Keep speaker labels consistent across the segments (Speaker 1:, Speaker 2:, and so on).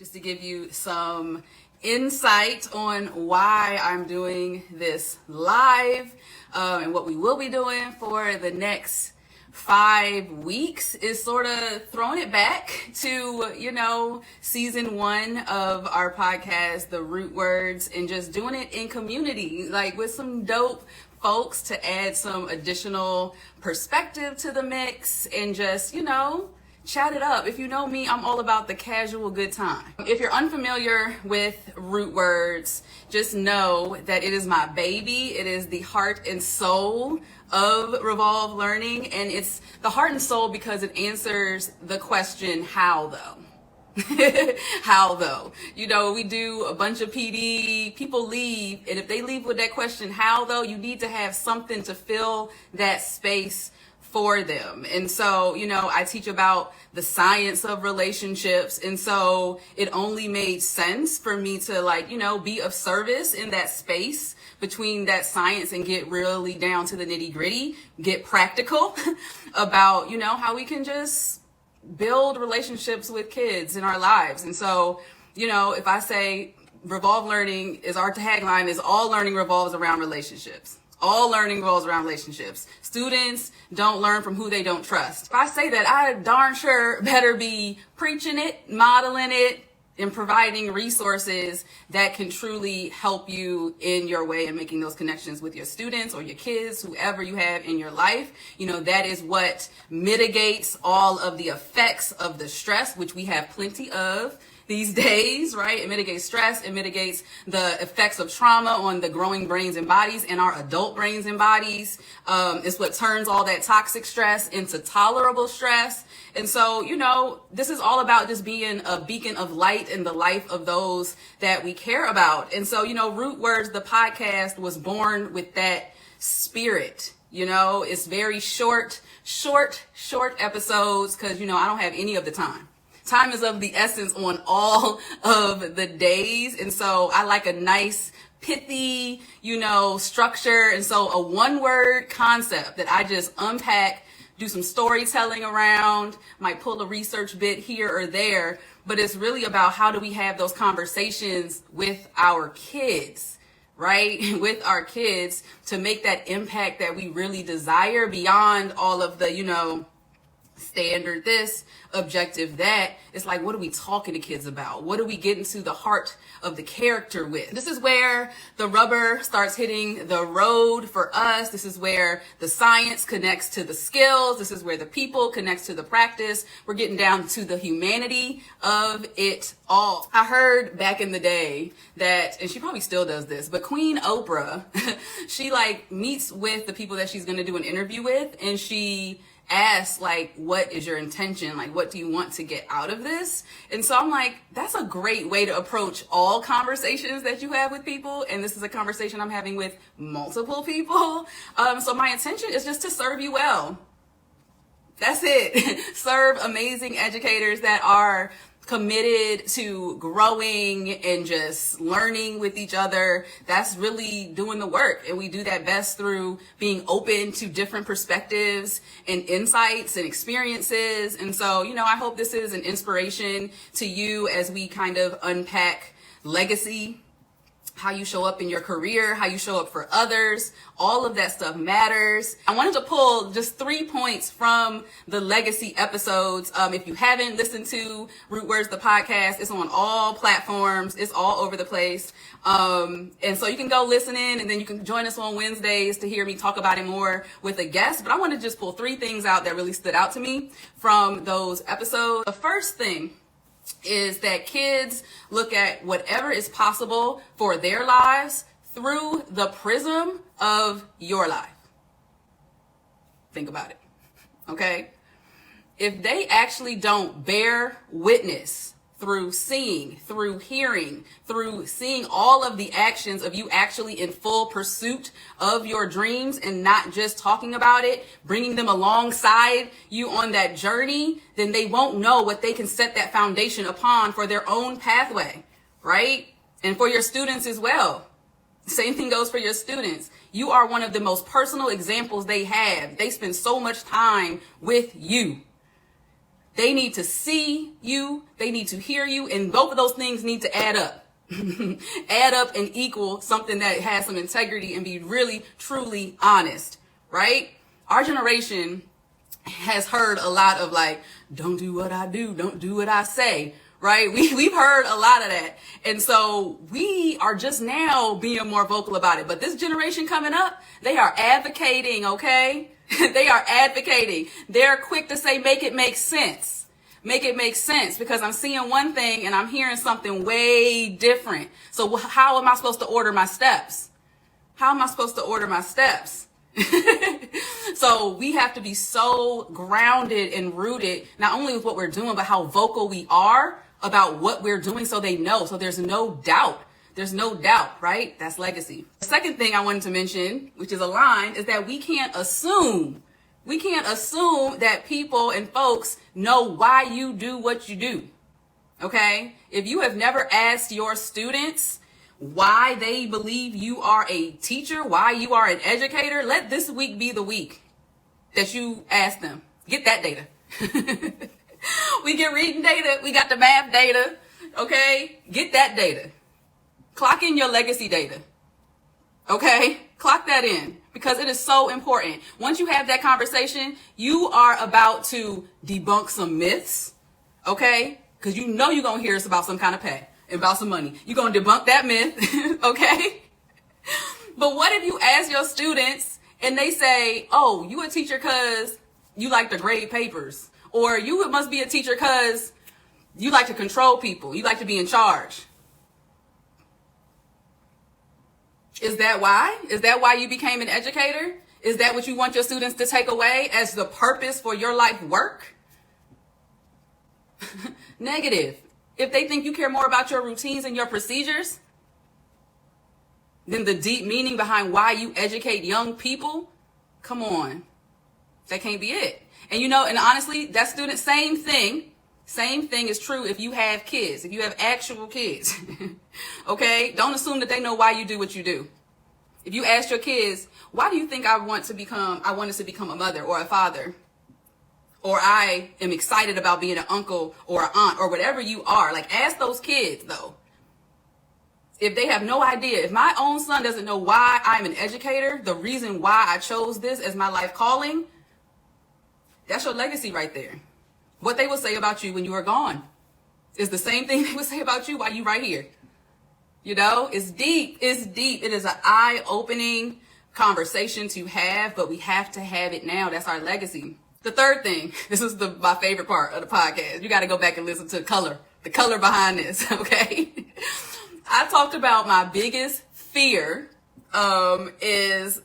Speaker 1: just to give you some insight on why I'm doing this live and what we will be doing for the next 5 weeks is sort of throwing it back to, season 1 of our podcast, The Rootwords, and just doing it in community, like with some dope folks to add some additional perspective to the mix and just, chat it up. If you know me, I'm all about the casual good time. If you're unfamiliar with Rootwords, just know that it is my baby. It is the heart and soul of Revolve Learning, and it's the heart and soul because it answers the question, how though? How though? We do a bunch of PD, people leave, and if they leave with that question, how though, you need to have something to fill that space for them. And so, I teach about the science of relationships. And so it only made sense for me to be of service in that space between that science and get really down to the nitty gritty, get practical about, how we can just build relationships with kids in our lives. And so, if I say Revolve Learning is our tagline, is all learning revolves around relationships. All learning revolves around relationships. Students don't learn from who they don't trust. If I say that, I darn sure better be preaching it, modeling it, and providing resources that can truly help you in your way and making those connections with your students or your kids, whoever you have in your life. That is what mitigates all of the effects of the stress, which we have plenty of these days, right? It mitigates stress. It mitigates the effects of trauma on the growing brains and bodies and our adult brains and bodies. It's what turns all that toxic stress into tolerable stress. And so, this is all about just being a beacon of light in the life of those that we care about. And so, Rootwords, the podcast, was born with that spirit. It's very short episodes because, I don't have any of the time. Time is of the essence on all of the days. And so I like a nice, pithy, structure. And so a one-word concept that I just unpack, do some storytelling around, might pull a research bit here or there. But it's really about how do we have those conversations with our kids, right? With our kids to make that impact that we really desire beyond all of the, standard this, objective that. It's like, what are we talking to kids about? What are we getting to the heart of the character with? This is where the rubber starts hitting the road for us. This is where the science connects to the skills. This is where the people connects to the practice. We're getting down to the humanity of it all. I heard back in the day that, and she probably still does this, but Queen Oprah, she meets with the people that she's going to do an interview with, and she asks, what is your intention? What do you want to get out of this? And so I'm like, that's a great way to approach all conversations that you have with people. And this is a conversation I'm having with multiple people. So my intention is just to serve you well. That's it. Serve amazing educators that are committed to growing and just learning with each other. That's really doing the work. And we do that best through being open to different perspectives and insights and experiences. And so, I hope this is an inspiration to you as we kind of unpack legacy, how you show up in your career, how you show up for others. All of that stuff matters. I wanted to pull just 3 points from the legacy episodes. If you haven't listened to Rootwords, the podcast, it's on all platforms. It's all over the place. And so you can go listen in, and then you can join us on Wednesdays to hear me talk about it more with a guest. But I want to just pull 3 things out that really stood out to me from those episodes. The first thing is that kids look at whatever is possible for their lives through the prism of your life. Think about it, okay? If they actually don't bear witness through seeing, through hearing, through seeing all of the actions of you actually in full pursuit of your dreams and not just talking about it, bringing them alongside you on that journey, then they won't know what they can set that foundation upon for their own pathway, right? And for your students as well. Same thing goes for your students. You are one of the most personal examples they have. They spend so much time with you. They need to see you. They need to hear you. And both of those things need to add up. Add up and equal something that has some integrity and be really, truly honest, right? Our generation has heard a lot of like, don't do what I do, don't do what I say, right? We've heard a lot of that. And so we are just now being more vocal about it. But this generation coming up, they are advocating, okay? They are advocating. They're quick to say, make it make sense. Make it make sense, because I'm seeing one thing and I'm hearing something way different. So how am I supposed to order my steps? How am I supposed to order my steps? So we have to be so grounded and rooted, not only with what we're doing, but how vocal we are about what we're doing, so they know. So there's no doubt. There's no doubt, right? That's legacy. The second thing I wanted to mention, which is aligned, is that we can't assume that people and folks know why you do what you do. Okay? If you have never asked your students why they believe you are a teacher, why you are an educator, let this week be the week that you ask them. Get that data. We get reading data. We got the math data. Okay? Get that data. Clock in your legacy data. Okay? Clock that in, because it is so important. Once you have that conversation, you are about to debunk some myths. Okay? Because you know you're going to hear us about some kind of pay and about some money. You're going to debunk that myth. Okay? But what if you ask your students and they say, oh, you a teacher because you like to grade papers, or you must be a teacher because you like to control people. You like to be in charge. Is that why? Is that why you became an educator? Is that what you want your students to take away as the purpose for your life work? Negative. If they think you care more about your routines and your procedures than the deep meaning behind why you educate young people, come on. That can't be it. And and honestly, that student, same thing is true if you have kids, if you have actual kids. Okay? Don't assume that they know why you do what you do. If you ask your kids, why do you think I wanted to become a mother or a father? Or I am excited about being an uncle or an aunt or whatever you are. Like, ask those kids, though. If they have no idea, if my own son doesn't know why I'm an educator, the reason why I chose this as my life calling, that's your legacy right there. What they will say about you when you are gone is the same thing they would say about you while you're right here. It's deep. It's deep. It is an eye-opening conversation to have, but we have to have it now. That's our legacy. The third thing, this is my favorite part of the podcast. You got to go back and listen to the color behind this, okay? I talked about my biggest fear is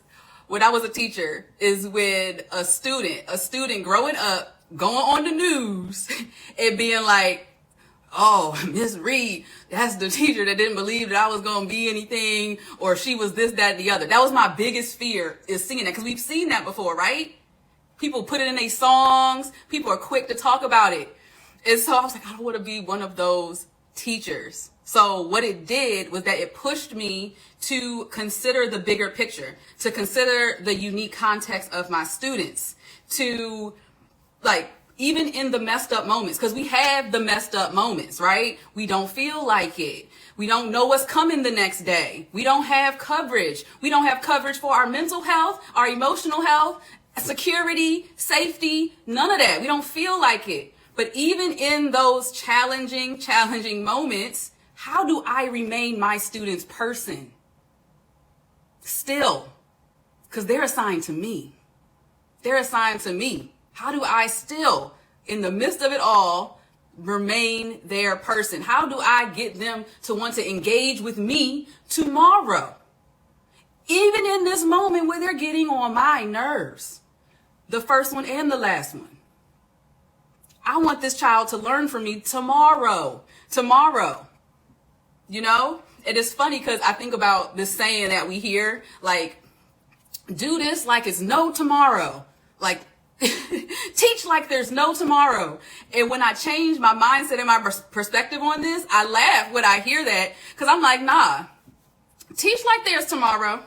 Speaker 1: when I was a teacher, is when a student growing up, going on the news and being like, oh, Miss Reed, that's the teacher that didn't believe that I was going to be anything, or she was this, that, and the other. That was my biggest fear, is seeing that, because we've seen that before, right? People put it in their songs. People are quick to talk about it. And so I was like, I don't want to be one of those teachers. So what it did was that it pushed me to consider the bigger picture, to consider the unique context of my students, to even in the messed up moments, because we have the messed up moments, right? We don't feel like it. We don't know what's coming the next day. We don't have coverage. We don't have coverage for our mental health, our emotional health, security, safety, none of that. We don't feel like it. But even in those challenging moments, how do I remain my student's person? Still, because they're assigned to me. They're assigned to me. How do I still, in the midst of it all, remain their person? How do I get them to want to engage with me tomorrow? Even in this moment where they're getting on my nerves, the first one and the last one. I want this child to learn from me tomorrow. It is funny because I think about this saying that we hear, like, do this like it's no tomorrow. Like, teach like there's no tomorrow. And when I change my mindset and my perspective on this, I laugh when I hear that, because I'm like, nah, teach like there's tomorrow.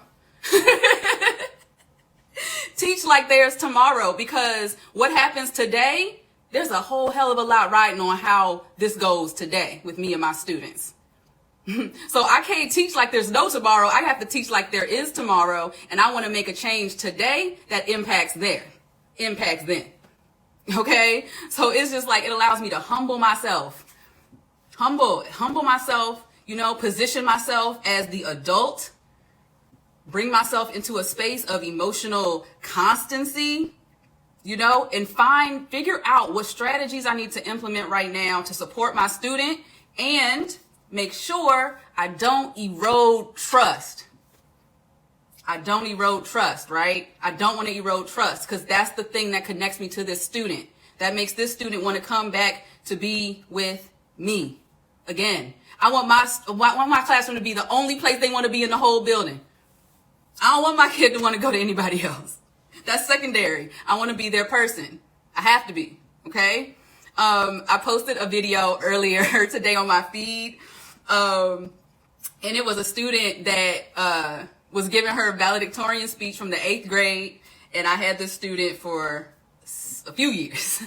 Speaker 1: Teach like there's tomorrow, because what happens today there's a whole hell of a lot riding on how this goes today with me and my students. So I can't teach like there's no tomorrow. I have to teach like there is tomorrow. And I want to make a change today that impacts then. Okay? So it's just like, it allows me to humble myself. Humble myself, you know, position myself as the adult, bring myself into a space of emotional constancy, you know, and figure out what strategies I need to implement right now to support my student and make sure I don't erode trust. Right? I don't want to erode trust, because that's the thing that connects me to this student. That makes this student want to come back to be with me again. I want my classroom to be the only place they want to be in the whole building. I don't want my kid to want to go to anybody else. That's secondary. I want to be their person. I have to be. Okay. I posted a video earlier today on my feed. And it was a student that was giving her valedictorian speech from the 8th grade. And I had this student for a few years.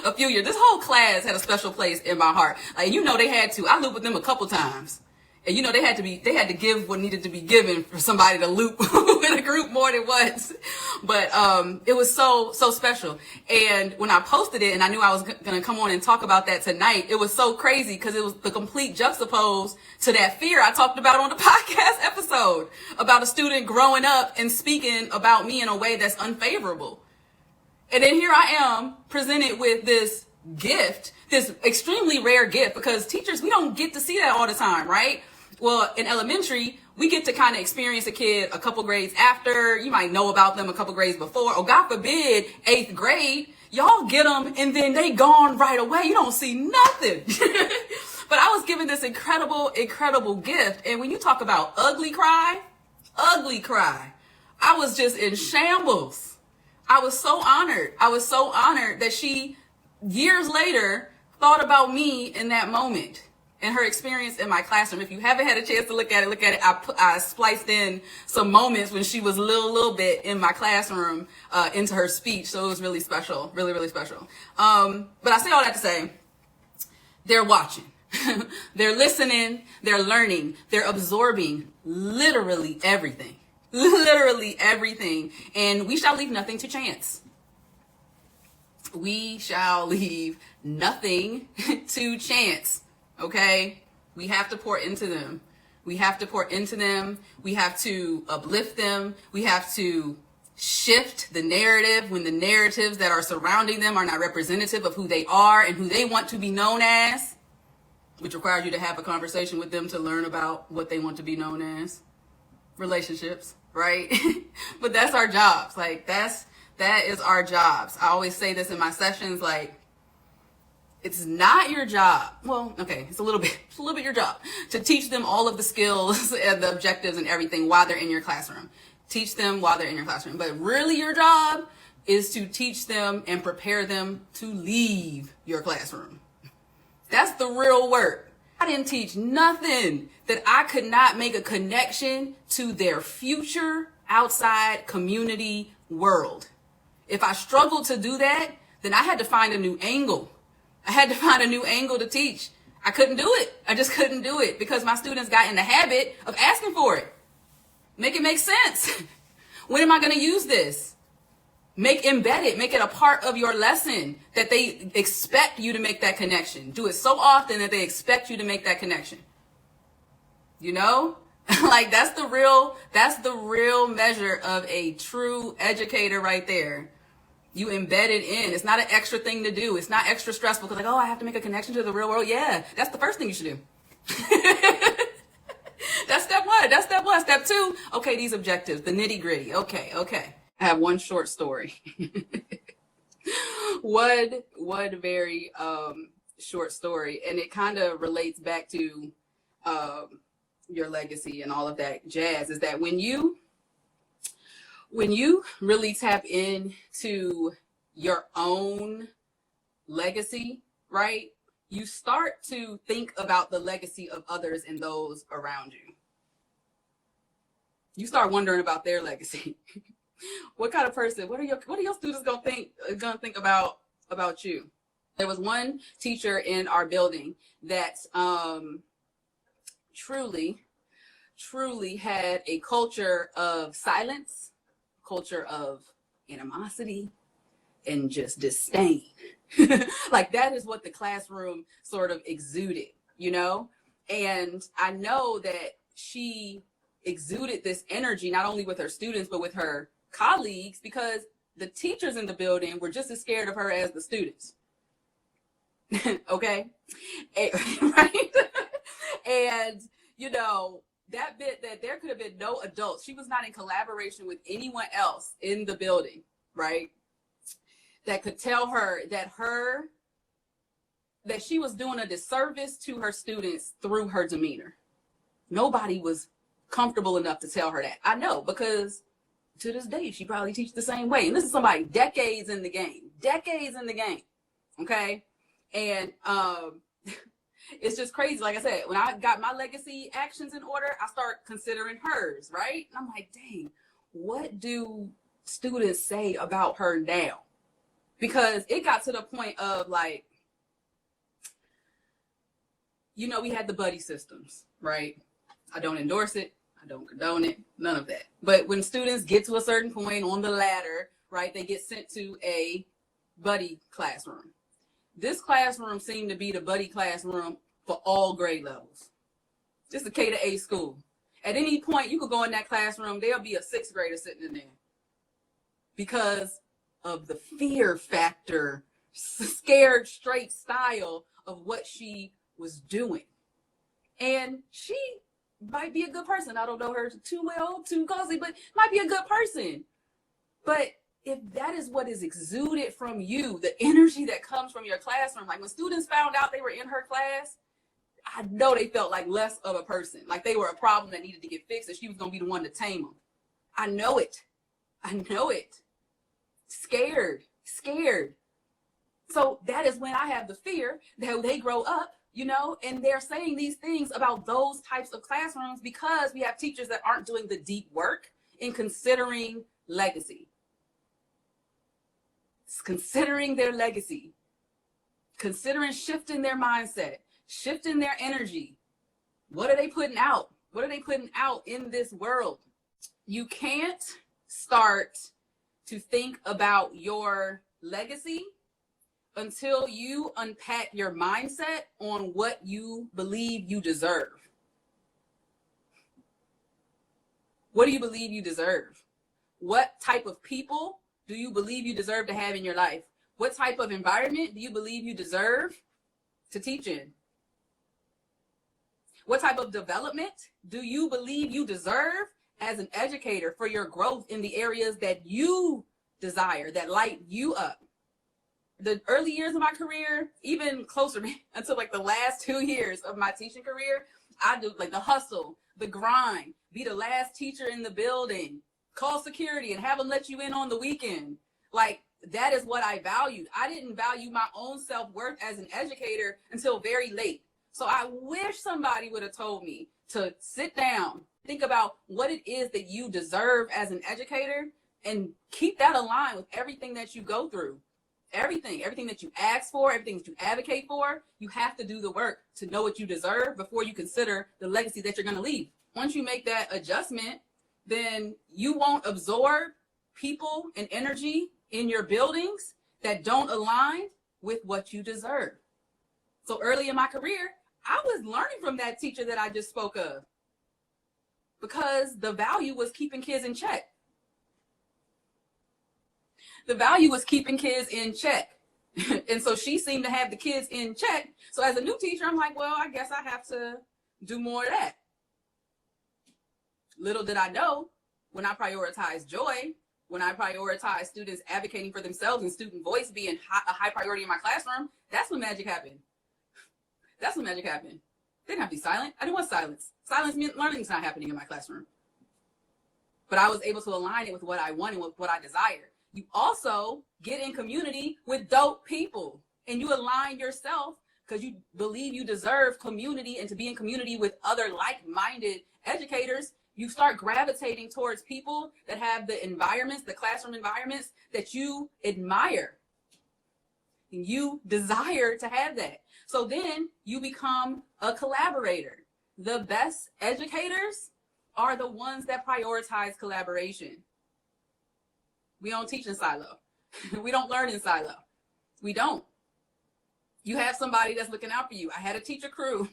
Speaker 1: This whole class had a special place in my heart. Like, you know, they had to. I looped with them a couple times. And you know, they had to give what needed to be given for somebody to loop in a group more than once. But it was so special. And when I posted it and I knew I was going to come on and talk about that tonight, it was so crazy because it was the complete juxtapose to that fear I talked about on the podcast episode about a student growing up and speaking about me in a way that's unfavorable. And then here I am presented with this gift, this extremely rare gift, because teachers, we don't get to see that all the time, right? Well, in elementary, we get to kind of experience a kid a couple grades after. You might know about them a couple grades before, or God forbid, 8th grade, y'all get them and then they gone right away. You don't see nothing. But I was given this incredible gift. And when you talk about ugly cry, I was just in shambles. I was so honored that she, years later, thought about me in that moment and her experience in my classroom. If you haven't had a chance to look at it. I spliced in some moments when she was a little bit in my classroom into her speech. So it was really special, really special. But I say all that to say, they're watching, they're listening, they're learning, they're absorbing literally everything. And we shall leave nothing to chance. We shall leave nothing to chance. Okay? We have to pour into them. We have to uplift them. We have to shift the narrative when the narratives that are surrounding them are not representative of who they are and who they want to be known as, which requires you to have a conversation with them to learn about what they want to be known as. Relationships, right? But that's our jobs. Like, that is our jobs. I always say this in my sessions, like, it's not your job. Well, okay, it's a little bit your job to teach them all of the skills and the objectives and everything while they're in your classroom. Teach them while they're in your classroom. But really your job is to teach them and prepare them to leave your classroom. That's the real work. I didn't teach nothing that I could not make a connection to their future outside community world. If I struggled to do that, then I had to find a new angle. To teach. I couldn't do it. I just couldn't do it because my students got in the habit of asking for it. Make it make sense. When am I going to use this? Embed it. Make it a part of your lesson that they expect you to make that connection. Do it so often that they expect you to make that connection. You know? Like, that's the real measure of a true educator right there. You embed it in. It's not an extra thing to do. It's not extra stressful because, like, oh, I have to make a connection to the real world. Yeah, that's the first thing you should do. That's step one. Step two, okay, these objectives, the nitty gritty. Okay. I have one short story. one very short story. And it kind of relates back to your legacy and all of that jazz, is that when you really tap into your own legacy, right, you start to think about the legacy of others and those around you. You start wondering about their legacy. What kind of person? What are your students gonna think about you? There was one teacher in our building that truly had a culture of silence, culture of animosity, and just disdain. Like that is what the classroom sort of exuded, you know? And I know that she exuded this energy, not only with her students, but with her colleagues, because the teachers in the building were just as scared of her as the students. Okay? Right? And, you know, that bit that there could have been no adults. She was not in collaboration with anyone else in the building, right? That could tell her that she was doing a disservice to her students through her demeanor. Nobody was comfortable enough to tell her that. I know, because to this day, she probably teaches the same way. And this is somebody decades in the game, okay? And it's just crazy. Like I said, when I got my legacy actions in order, I start considering hers, right? And I'm like, dang, what do students say about her now? Because it got to the point of like, you know, we had the buddy systems, right? I don't endorse it. I don't condone it. None of that. But when students get to a certain point on the ladder, right, they get sent to a buddy classroom. This classroom seemed to be the buddy classroom for all grade levels. Just a K to A school. At any point, you could go in that classroom, there'll be a sixth grader sitting in there. Because of the fear factor, scared straight style of what she was doing. And she might be a good person. I don't know her too well, too closely, but might be a good person. But if that is what is exuded from you, the energy that comes from your classroom, like when students found out they were in her class, I know they felt like less of a person, like they were a problem that needed to get fixed and she was going to be the one to tame them. I know it. Scared. So that is when I have the fear that they grow up, you know, and they're saying these things about those types of classrooms because we have teachers that aren't doing the deep work in considering legacy. Considering their legacy, considering shifting their mindset, shifting their energy. What are they putting out? What are they putting out in this world? You can't start to think about your legacy until you unpack your mindset on what you believe you deserve. What do you believe you deserve? What type of people do you believe you deserve to have in your life? What type of environment do you believe you deserve to teach in? What type of development do you believe you deserve as an educator for your growth in the areas that you desire, that light you up? The early years of my career, even closer until like the last 2 years of my teaching career, I do like the hustle, the grind, be the last teacher in the building, call security and have them let you in on the weekend. Like that is what I valued. I didn't value my own self-worth as an educator until very late. So I wish somebody would have told me to sit down, think about what it is that you deserve as an educator and keep that aligned with everything that you go through. Everything that you ask for, everything that you advocate for, you have to do the work to know what you deserve before you consider the legacy that you're going to leave. Once you make that adjustment, then you won't absorb people and energy in your buildings that don't align with what you deserve. So early in my career, I was learning from that teacher that I just spoke of because the value was keeping kids in check. The value was keeping kids in check. And so she seemed to have the kids in check. So as a new teacher, I'm like, well, I guess I have to do more of that. Little did I know, when I prioritize joy, when I prioritize students advocating for themselves and student voice being a high priority in my classroom, that's when magic happened. They didn't have to be silent. I didn't want silence. Silence meant learning's not happening in my classroom. But I was able to align it with what I want and with what I desire. You also get in community with dope people and you align yourself because you believe you deserve community and to be in community with other like-minded educators. You start gravitating towards people that have the environments, the classroom environments that you admire. You desire to have that. So then you become a collaborator. The best educators are the ones that prioritize collaboration. We don't teach in silo. We don't learn in silo. We don't. You have somebody that's looking out for you. I had a teacher crew.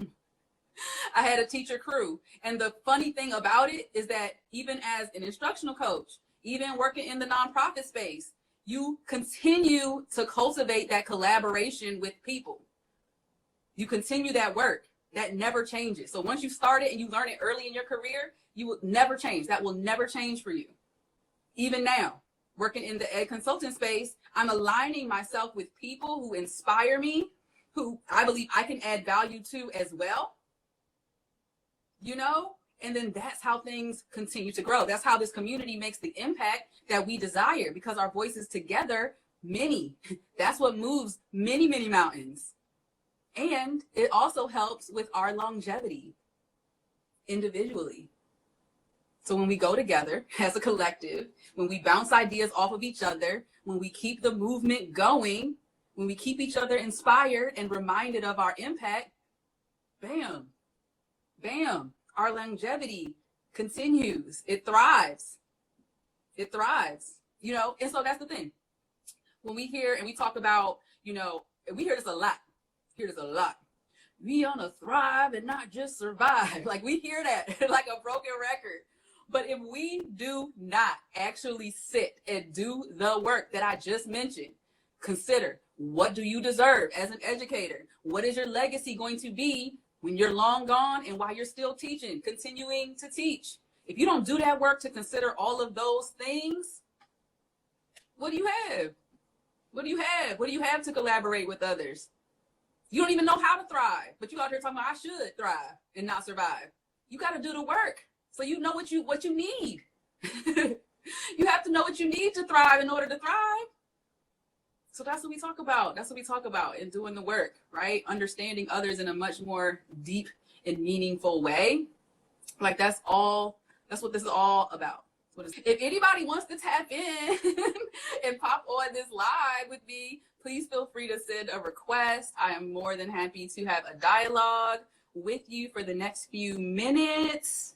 Speaker 1: And the funny thing about it is that even as an instructional coach, even working in the nonprofit space, you continue to cultivate that collaboration with people. You continue that work. That never changes. So once you start it and you learn it early in your career, you will never change. That will never change for you. Even now, working in the ed consultant space, I'm aligning myself with people who inspire me, who I believe I can add value to as well. You know, and then that's how things continue to grow. That's how this community makes the impact that we desire, because our voices together, that's what moves many, many mountains. And it also helps with our longevity individually. So when we go together as a collective, when we bounce ideas off of each other, when we keep the movement going, when we keep each other inspired and reminded of our impact, bam, bam, our longevity continues. It thrives. It thrives, you know? And so that's the thing. When we hear and we talk about, you know, we hear this a lot. We want to thrive and not just survive. Like, we hear that like a broken record. But if we do not actually sit and do the work that I just mentioned, consider, what do you deserve as an educator? What is your legacy going to be when you're long gone and while you're still teaching, continuing to teach? If you don't do that work to consider all of those things, what do you have? What do you have? What do you have to collaborate with others? You don't even know how to thrive, but you out here talking about I should thrive and not survive. You got to do the work so you know what you need. You have to know what you need to thrive in order to thrive. So that's what we talk about. That's what we talk about in doing the work, right? Understanding others in a much more deep and meaningful way. Like, that's what this is all about. If anybody wants to tap in and pop on this live with me, please feel free to send a request. I am more than happy to have a dialogue with you for the next few minutes.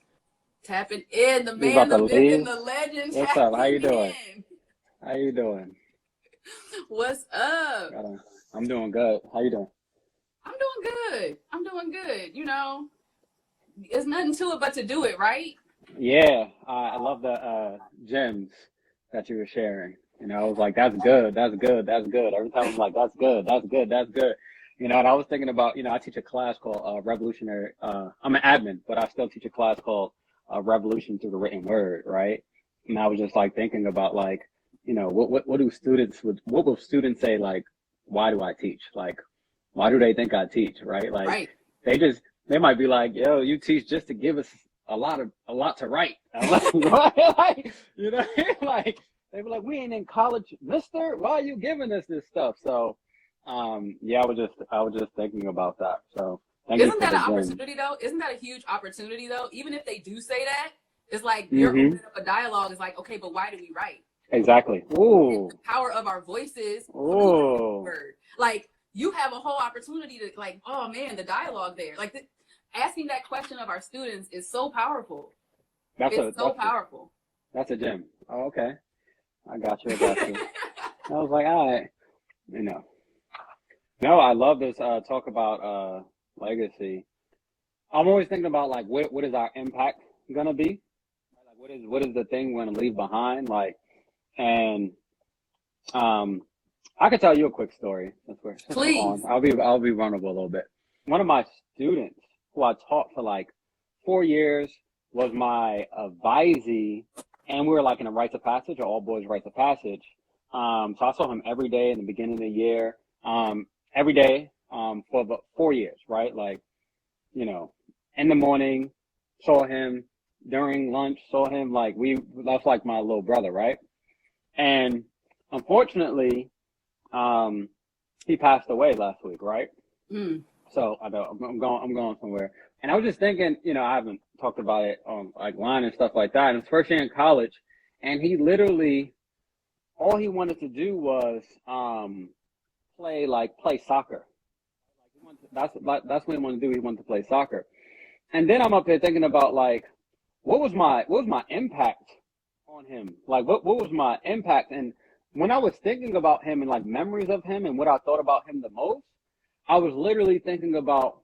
Speaker 1: Tapping in, the man, the myth, and the legend.
Speaker 2: What's up? How you doing? How you doing?
Speaker 1: What's up?
Speaker 2: I'm doing good. How you doing?
Speaker 1: I'm doing good. You know, there's nothing to it but to do it, right?
Speaker 2: Yeah, I love the gems that you were sharing. You know, I was like, that's good. Every time I'm like, that's good. You know, and I was thinking about, you know, I teach a class called Revolutionary. I'm an admin, but I still teach a class called Revolution Through the Written Word, right? And I was just like thinking about, like, you know, what will students say, like, why do I teach? Like, why do they think I teach, right? Like,
Speaker 1: right.
Speaker 2: They might be like, yo, you teach just to give us a lot to write. I'm like, right? Like, you know, like, they be like, we ain't in college, mister. Why are you giving us this stuff? So, yeah, I was just thinking about that. So,
Speaker 1: isn't that an opportunity though? Isn't that a huge opportunity though? Even if they do say that, it's like you're opening up a dialogue. It's like, okay, but why do we write?
Speaker 2: Exactly. Ooh.
Speaker 1: The power of our voices.
Speaker 2: Ooh.
Speaker 1: Like, you have a whole opportunity to, like, oh man, the dialogue there. Like, asking that question of our students is so powerful. It's so powerful.
Speaker 2: That's a gem. Oh, okay. I got you. I was like, all right. You know. No, I love this talk about legacy. I'm always thinking about, like, what is our impact gonna be? Like, what is the thing we're gonna leave behind? Like, and I could tell you a quick story.
Speaker 1: Please.
Speaker 2: I'll be vulnerable a little bit. One of my students who I taught for like 4 years was my advisee, and we were like in a rites of passage, or all boys rites of passage. So I saw him every day in the beginning of the year, every day for about 4 years, right? Like, you know, in the morning, saw him during lunch, saw him, like, that's like my little brother, right? And unfortunately, he passed away last week, right? So I know I'm going somewhere. And I was just thinking, you know, I haven't talked about it on, like, line and stuff like that. And his first year in college, and he literally, all he wanted to do was play soccer. That's what he wanted to do. He wanted to play soccer. And then I'm up here thinking about like, what was my impact on him? Like, what was my impact? And when I was thinking about him and like memories of him and what I thought about him the most, I was literally thinking about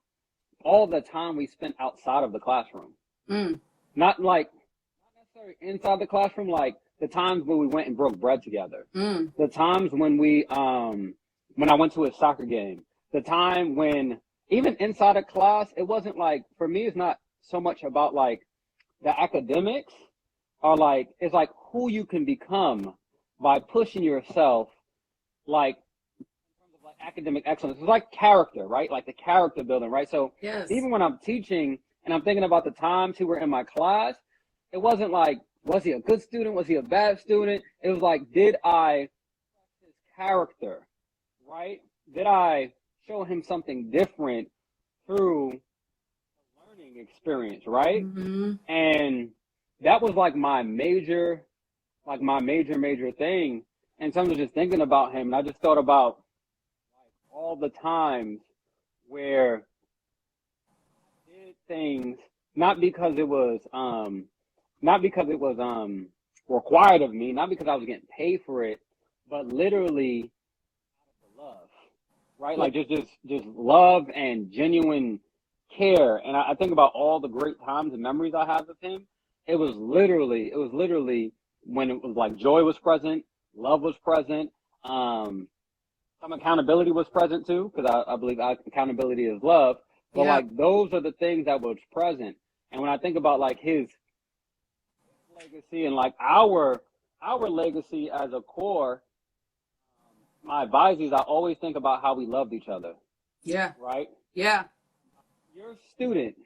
Speaker 2: all the time we spent outside of the classroom. Not necessarily inside the classroom, like the times when we went and broke bread together. The times when when I went to a soccer game. The time when even inside of class, it wasn't like, for me, it's not so much about like the academics or like, it's like who you can become by pushing yourself, like in terms of like academic excellence. It's like character, right? Like the character building, right? So even when I'm teaching and I'm thinking about the times who were in my class, it wasn't like, was he a good student? Was he a bad student? It was like, did I his character, right? Did I show him something different through a learning experience, right? And that was like my major thing. And so I was just thinking about him, and I just thought about like all the times where I did things not because it was required of me, not because I was getting paid for it, but literally out of the love. Right? Like just love and genuine care. And I think about all the great times and memories I have with him. It was literally when it was like joy was present, love was present, some accountability was present too, because I believe accountability is love. But like those are the things that was present. And when I think about like his legacy and like our legacy as a core, my advisees, I always think about how we loved each other.
Speaker 1: Yeah.
Speaker 2: Right?
Speaker 1: Yeah.
Speaker 2: Your student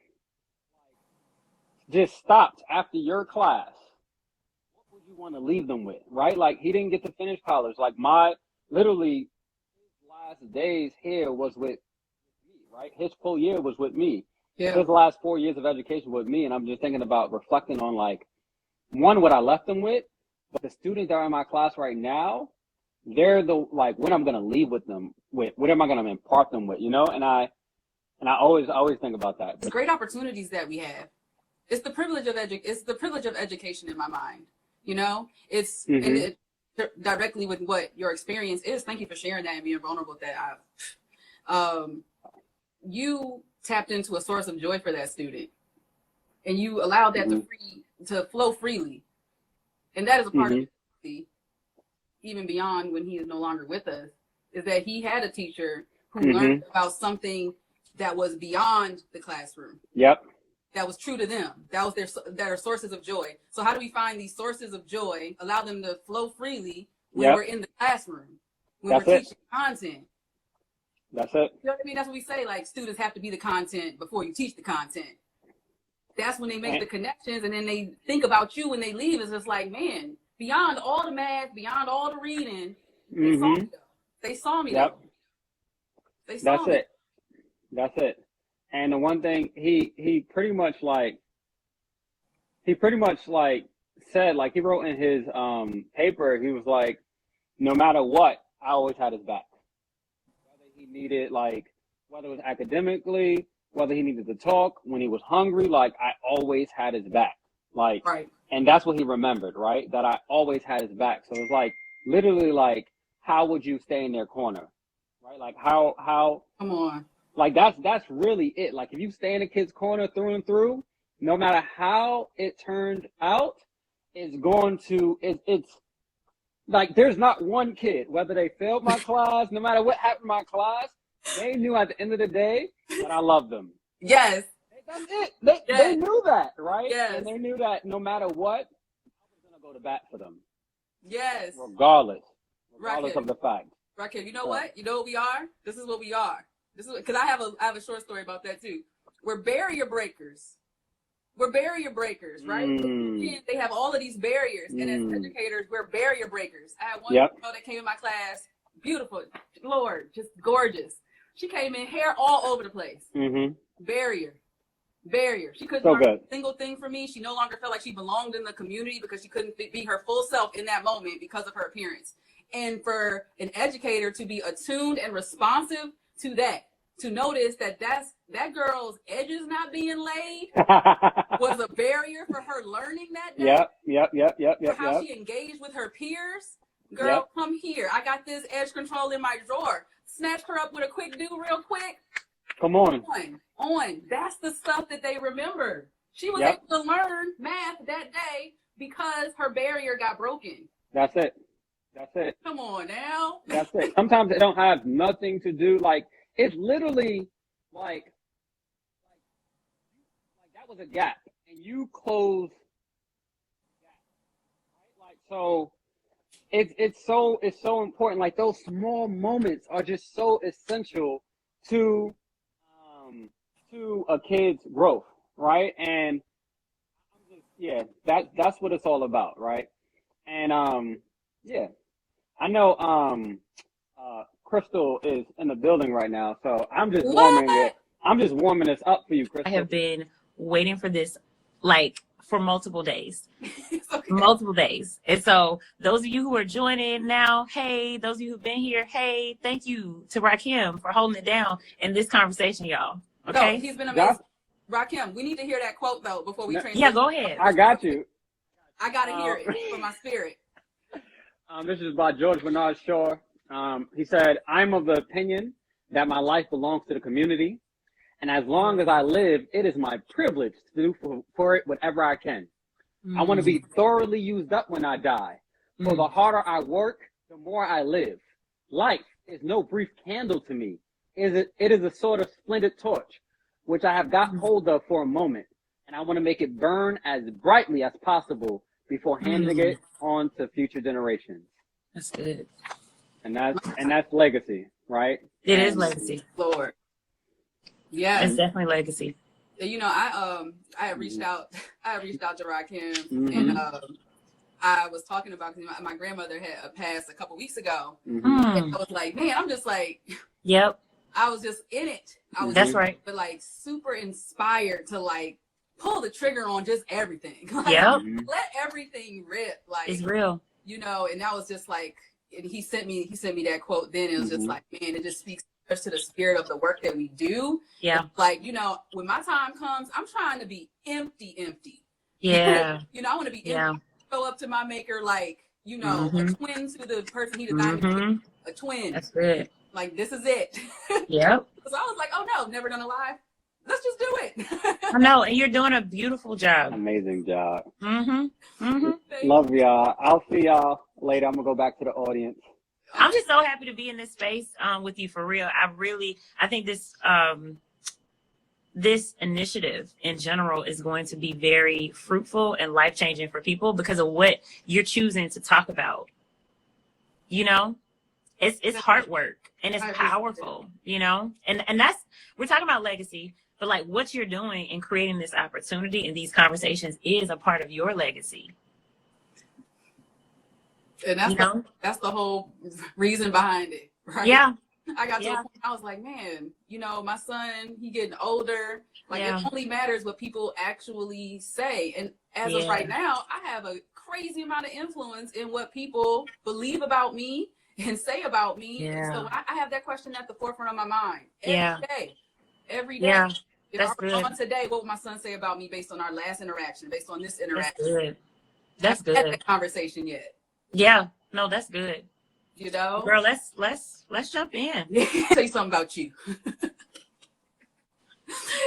Speaker 2: just stopped after your class. What would you want to leave them with? Right? Like he didn't get to finish college. Like literally his last days here was with me, right? His full year was with me. Yeah. His last 4 years of education with me. And I'm just thinking about reflecting on like, one, what I left them with, but the students that are in my class right now, they're the like what I'm gonna leave with them with. What am I gonna impart them with? You know, and I always think about that.
Speaker 1: It's great opportunities that we have. It's the privilege of education in my mind. You know, it's and it, directly with what your experience is. Thank you for sharing that and being vulnerable with that. You tapped into a source of joy for that student, and you allowed that to flow freely, and that is a part of it. Even beyond when he is no longer with us, is that he had a teacher who learned about something that was beyond the classroom.
Speaker 2: Yep.
Speaker 1: That was true to them. That was that are sources of joy. So how do we find these sources of joy, allow them to flow freely when we're in the classroom, when we're teaching content?
Speaker 2: That's it.
Speaker 1: You know what I mean? That's what we say, like students have to be the content before you teach the content. That's when they make the connections, and then they think about you when they leave. It's just like, man, beyond all the math, beyond all the reading, they saw me though. They saw me though. They saw me.
Speaker 2: That's it. And the one thing he pretty much said, like he wrote in his paper, he was like, no matter what, I always had his back. Whether he needed whether it was academically, whether he needed to talk, when he was hungry, like I always had his back. Like, and that's what he remembered, right? That I always had his back. So it's like, literally like, how would you stay in their corner? Right? Like how,
Speaker 1: come on.
Speaker 2: Like that's really it. Like if you stay in a kid's corner through and through, no matter how it turned out, it's like, there's not one kid, whether they failed my class, no matter what happened in my class, they knew at the end of the day that I loved them.
Speaker 1: Yes.
Speaker 2: That's it. They knew that, right? Yes. And they knew that no matter what, I was going to go to bat for them.
Speaker 1: Yes.
Speaker 2: Regardless
Speaker 1: Rakim,
Speaker 2: of the fact.
Speaker 1: Rakim, you know what? You know what we are? This is what we are. This is because I have a short story about that too. We're barrier breakers. We're barrier breakers, right? Kids, they have all of these barriers, and as educators, we're barrier breakers. I had one girl that came in my class, beautiful, Lord, just gorgeous. She came in, hair all over the place. Barrier. She couldn't learn a single thing from me. She no longer felt like she belonged in the community because she couldn't be her full self in that moment because of her appearance. And for an educator to be attuned and responsive to that, to notice that that girl's edges not being laid was a barrier for her learning that day.
Speaker 2: Yep.
Speaker 1: For how she engaged with her peers. Girl, come here. I got this edge control in my drawer. Snatch her up with a quick do real quick.
Speaker 2: Come on.
Speaker 1: On. That's the stuff that they remember. She was able to learn math that day because her barrier got broken.
Speaker 2: That's it.
Speaker 1: Come on now.
Speaker 2: That's it. Sometimes it don't have nothing to do, like, it's literally like that was a gap and you closed the gap, right? Like, so it's so important. Like, those small moments are just so essential to a kid's growth, right? And that's what it's all about, right? And I know Krystal is in the building right now, so I'm just warming this up for you, Krystal.
Speaker 3: I have been waiting for this like for multiple days.
Speaker 1: Okay.
Speaker 3: Multiple days. And so those of you who are joining now, hey, those of you who've been here, hey, thank you to Rakim for holding it down in this conversation, y'all. Okay.
Speaker 1: No, he's been amazing. Rakim, we need to hear that quote though before we transition.
Speaker 3: Yeah, go ahead.
Speaker 2: I got you.
Speaker 1: I gotta hear it for my spirit.
Speaker 2: This is by George Bernard Shaw. He said, "I'm of the opinion that my life belongs to the community, and as long as I live, it is my privilege to do for it whatever I can. I want to be thoroughly used up when I die. For the harder I work, the more I live. Life is no brief candle to me. It is a sort of splendid torch, which I have got hold of for a moment, and I want to make it burn as brightly as possible before handing it on to future generations."
Speaker 3: That's good.
Speaker 2: And that's legacy, right?
Speaker 3: It is legacy.
Speaker 1: Lord. Yeah.
Speaker 3: It's definitely legacy.
Speaker 1: You know, I had reached out to Rakim, and I was talking about, because my grandmother had passed a couple weeks ago. And I was like, man, I'm just like,
Speaker 3: yep.
Speaker 1: I was just in it.
Speaker 3: That's right.
Speaker 1: But like super inspired to like pull the trigger on just everything. Like, let everything rip. Like,
Speaker 3: it's real.
Speaker 1: You know, and that was just like, and he sent me that quote then. It was just like, man, it just speaks to the spirit of the work that we do.
Speaker 3: Yeah.
Speaker 1: Like, you know, when my time comes, I'm trying to be empty.
Speaker 3: Yeah.
Speaker 1: You know, I want to be empty. Go up to my maker like, you know, a twin to the person he designed me to be. A twin.
Speaker 3: That's good.
Speaker 1: Like, this is it.
Speaker 3: Yep.
Speaker 1: So I was like, oh no, never gonna lie. Let's just do it.
Speaker 3: I know, and you're doing a beautiful job.
Speaker 2: Amazing job. Love y'all. I'll see y'all later. I'm gonna go back to the audience.
Speaker 3: I'm just so happy to be in this space with you, for real. I think this this initiative in general is going to be very fruitful and life-changing for people because of what you're choosing to talk about. You know, it's hard work and it's powerful, you know, and that's, we're talking about legacy, but like what you're doing in creating this opportunity and these conversations is a part of your legacy.
Speaker 1: And that's the whole reason behind it, right?
Speaker 3: Yeah.
Speaker 1: I got to a point, I was like, man, you know, my son, he getting older. Like, it only matters what people actually say. And as of right now, I have a crazy amount of influence in what people believe about me and say about me.
Speaker 3: Yeah.
Speaker 1: So I have that question at the forefront of my mind every day.
Speaker 3: Yeah.
Speaker 1: If
Speaker 3: That's
Speaker 1: I were
Speaker 3: good.
Speaker 1: on today, what would my son say about me based on our last interaction, based on this interaction?
Speaker 3: That's good. That's good.
Speaker 1: I haven't had that conversation yet.
Speaker 3: Yeah. No, that's good.
Speaker 1: You know,
Speaker 3: girl, let's jump in.
Speaker 1: Say something about you.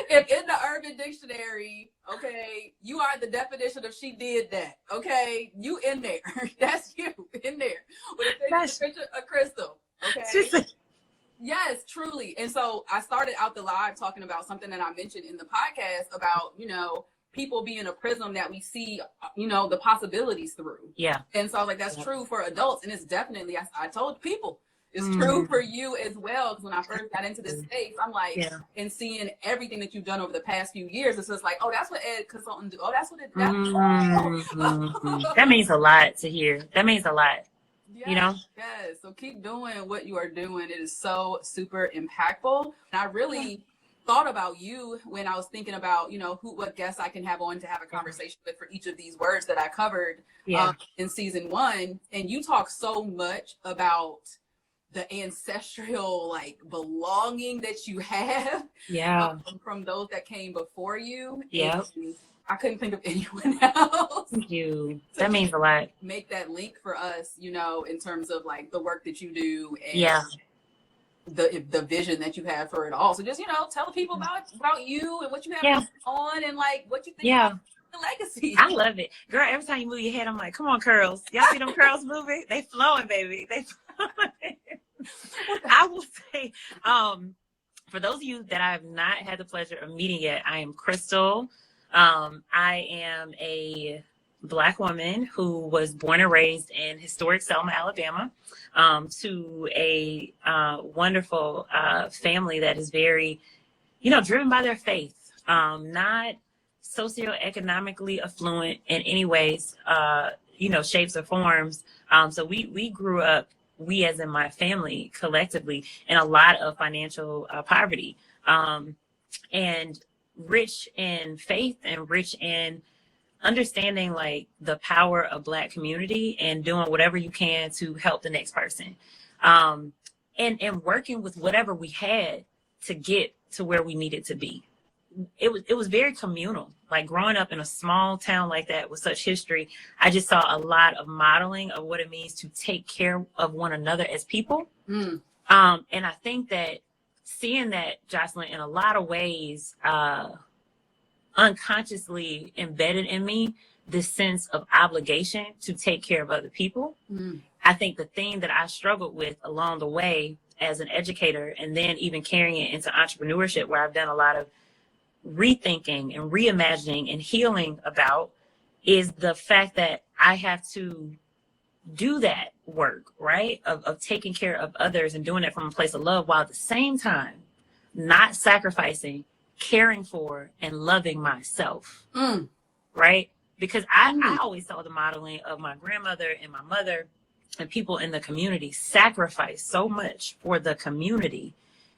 Speaker 1: If in the Urban Dictionary, okay, you are the definition of she did that. Okay, you in there. That's you in there with a picture of Krystal. Okay. Yes, truly. And so I started out the live talking about something that I mentioned in the podcast about, you know, people being a prism that we see, you know, the possibilities through. Yeah. And so I was like, that's true for adults. And it's definitely, I told people, it's true for you as well. Because when I first got into this space, I'm like, and seeing everything that you've done over the past few years, it's just like, oh, that's what Ed Consultant do. Oh, that's what it does.
Speaker 3: That means a lot to hear. That means a lot.
Speaker 1: Yes,
Speaker 3: you know?
Speaker 1: Yes. So keep doing what you are doing. It is so super impactful. And I really thought about you when I was thinking about, you know, what guests I can have on to have a conversation with for each of these words that I covered in season 1. And you talk so much about the ancestral like belonging that you have from those that came before you.
Speaker 3: Yeah.
Speaker 1: I couldn't think of anyone else.
Speaker 3: Thank you. That means a lot.
Speaker 1: Make that link for us, you know, in terms of like the work that you do and the vision that you have for it all. So just, you know, tell people about you and what you have on and like what you think about the legacy.
Speaker 3: I love it. Girl, every time you move your head, I'm like, come on, curls. Y'all see them curls moving? They flowing, baby. They flowing. I will say, for those of you that I have not had the pleasure of meeting yet, I am Krystal. I am a Black woman who was born and raised in historic Selma, Alabama, to a wonderful family that is very, you know, driven by their faith, not socioeconomically affluent in any ways, you know, shapes or forms. So we grew up, we as in my family collectively, in a lot of financial poverty, and rich in faith and rich in understanding like the power of Black community and doing whatever you can to help the next person, and working with whatever we had to get to where we needed to be. It was very communal. Like growing up in a small town like that with such history, I just saw a lot of modeling of what it means to take care of one another as people. And I think that seeing that, Joscelyn, in a lot of ways, unconsciously embedded in me this sense of obligation to take care of other people. I think the thing that I struggled with along the way as an educator, and then even carrying it into entrepreneurship, where I've done a lot of rethinking and reimagining and healing about, is the fact that I have to do that work, right? Of taking care of others and doing it from a place of love, while at the same time not sacrificing, caring for, and loving myself, right? Because I always saw the modeling of my grandmother and my mother and people in the community sacrifice so much for the community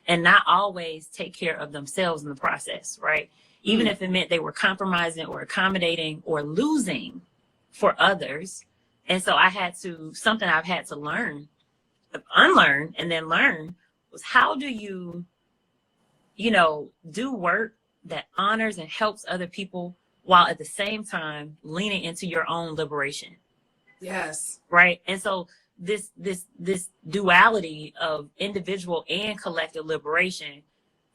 Speaker 3: and not always take care of themselves in the process, right? Even if it meant they were compromising or accommodating or losing for others. And so something I've had to unlearn and then learn was, how do you, you know, do work that honors and helps other people while at the same time leaning into your own liberation?
Speaker 1: Yes.
Speaker 3: Right. And so this duality of individual and collective liberation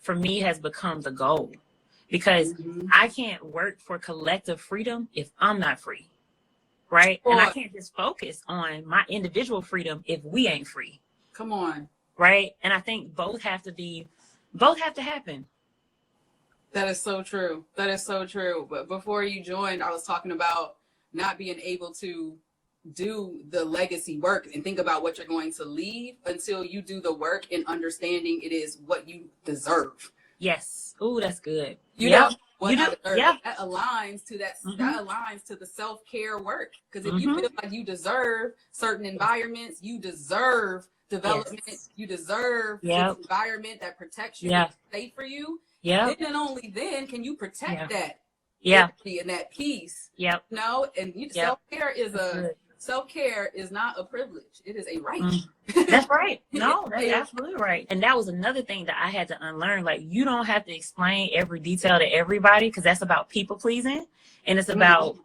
Speaker 3: for me has become the goal, because I can't work for collective freedom if I'm not free. Right. And I can't just focus on my individual freedom if we ain't free.
Speaker 1: Come on.
Speaker 3: Right. And I think both have to happen.
Speaker 1: That is so true. That is so true. But before you joined, I was talking about not being able to do the legacy work and think about what you're going to leave until you do the work and understanding it is what you deserve.
Speaker 3: Yes. Ooh, that's good.
Speaker 1: You know what
Speaker 3: you do.
Speaker 1: That aligns to that. That aligns to the self-care work. Because if you feel like you deserve certain environments, you deserve development, you deserve an environment that protects you, that's safe for you. Then and only then can you protect that liberty and that peace. You know, and self-care is not a privilege. It is a right.
Speaker 3: That's right. No, that's absolutely right. And that was another thing that I had to unlearn. Like, you don't have to explain every detail to everybody, because that's about people pleasing. And it's about,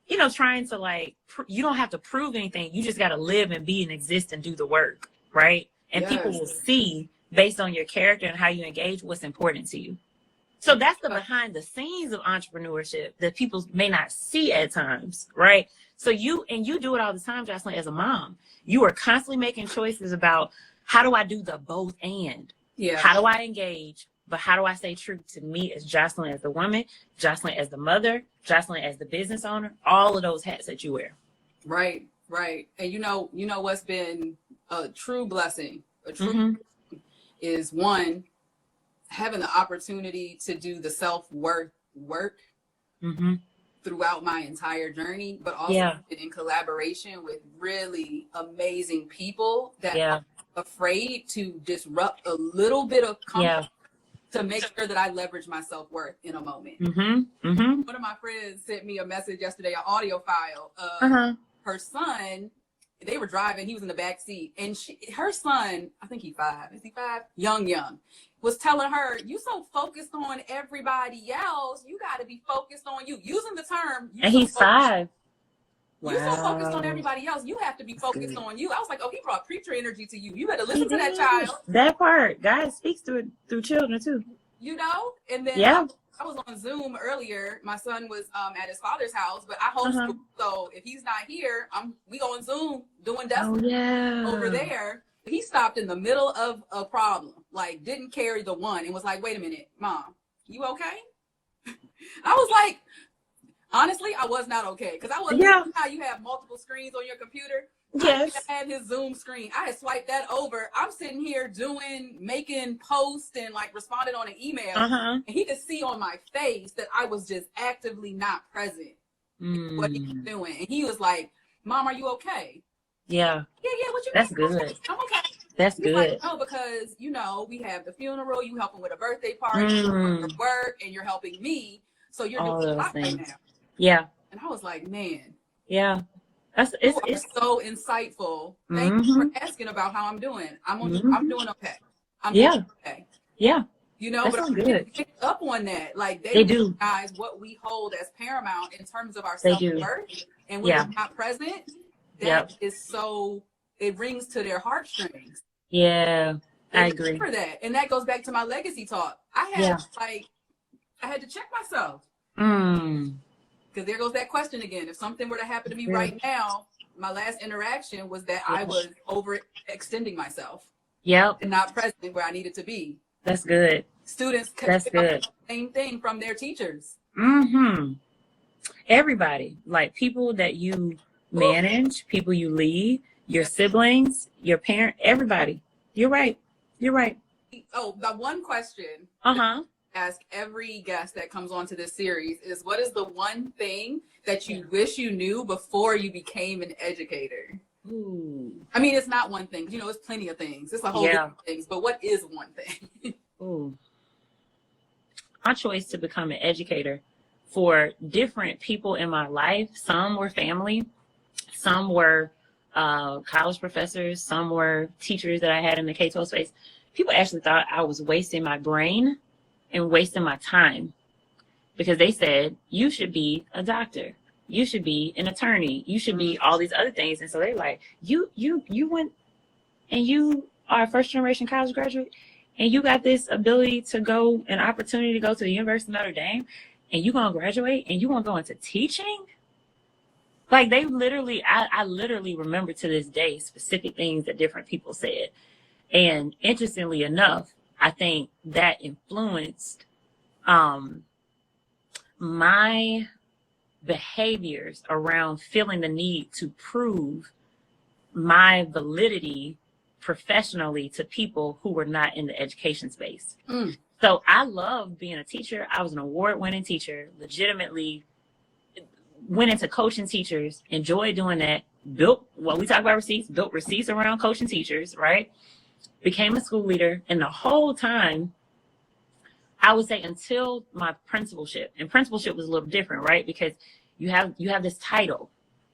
Speaker 3: you know, trying to like, you don't have to prove anything. You just got to live and be and exist and do the work. Right. And people will see, based on your character and how you engage, what's important to you. So that's the behind the scenes of entrepreneurship that people may not see at times, right? So you do it all the time, Joscelyn, as a mom. You are constantly making choices about, how do I do the both and? How do I engage? But how do I stay true to me as Joscelyn as the woman, Joscelyn as the mother, Joscelyn as the business owner, all of those hats that you wear. Right.
Speaker 1: And you know what's been a true blessing, is one, having the opportunity to do the self-worth work throughout my entire journey, but also in collaboration with really amazing people that are afraid to disrupt a little bit of comfort to make sure that I leverage my self-worth in a moment. One of my friends sent me a message yesterday, an audio file of her son. They were driving. He was in the back seat, and her son, I think he's 5. Is he 5? Young, was telling her, "You so focused on everybody else. You got to be focused on you." Using the term,
Speaker 3: and he's 5.
Speaker 1: Wow. You're so focused on everybody else. You have to be focused on you. I was like, oh, he brought preacher energy to you. You better listen to that child.
Speaker 3: That part, God speaks through children too.
Speaker 1: You know, and then I was on Zoom earlier. My son was at his father's house, but I homeschool. So if he's not here, we go on Zoom doing dusting over there. He stopped in the middle of a problem, like didn't carry the one, and was like, "Wait a minute, Mom, you okay?" I was like, honestly, I was not okay because I was how you have multiple screens on your computer.
Speaker 3: Yes.
Speaker 1: I had his Zoom screen. I had swiped that over. I'm sitting here making posts and like responding on an email. And he could see on my face that I was just actively not present in what he was doing. And he was like, "Mom, are you okay?"
Speaker 3: Yeah.
Speaker 1: Yeah. What you
Speaker 3: That's
Speaker 1: mean?
Speaker 3: good.
Speaker 1: I'm okay.
Speaker 3: That's
Speaker 1: He's
Speaker 3: good.
Speaker 1: like, no, because, we have the funeral, you helping with a birthday party, your work, and you're helping me. So you're doing a lot right now.
Speaker 3: Yeah.
Speaker 1: And I was like, man.
Speaker 3: Yeah.
Speaker 1: It's so insightful. Thank you for asking about how I'm doing. I'm doing okay. I'm doing okay.
Speaker 3: Yeah.
Speaker 1: But I'm good. Picked up on that. Like they recognize what we hold as paramount in terms of our self-worth. And when we're not present, that is so, it rings to their heartstrings.
Speaker 3: Yeah. I agree.
Speaker 1: For that. And that goes back to my legacy talk. I had to check myself. Because there goes that question again. If something were to happen to me right now, my last interaction was that I was overextending myself.
Speaker 3: Yep.
Speaker 1: And not present where I needed to be.
Speaker 3: That's good.
Speaker 1: Students catch the same thing from their teachers.
Speaker 3: Everybody. Like people that you manage, people you lead, your siblings, your parent, everybody. You're right.
Speaker 1: Oh, the one question. Ask every guest that comes onto this series is, what is the one thing that you wish you knew before you became an educator?
Speaker 3: Ooh.
Speaker 1: I mean, it's not one thing. It's plenty of things. It's a whole different things. But what is one thing?
Speaker 3: Ooh. My choice to become an educator for different people in my life. Some were family. Some were college professors. Some were teachers that I had in the K-12 space. People actually thought I was wasting my brain and wasting my time because they said, you should be a doctor. You should be an attorney. You should be all these other things. And so they're like, you went and you are a first generation college graduate and you got this ability to go, an opportunity to go to the University of Notre Dame and you're going to graduate and you're going to go into teaching? Like they literally, I literally remember to this day specific things that different people said. And interestingly enough, I think that influenced my behaviors around feeling the need to prove my validity professionally to people who were not in the education space. So I loved being a teacher. I was an award-winning teacher, legitimately went into coaching teachers, enjoyed doing that, built receipts around coaching teachers, right? Became a school leader, and the whole time, I would say until my principalship, and principalship was a little different, right? Because you have this title,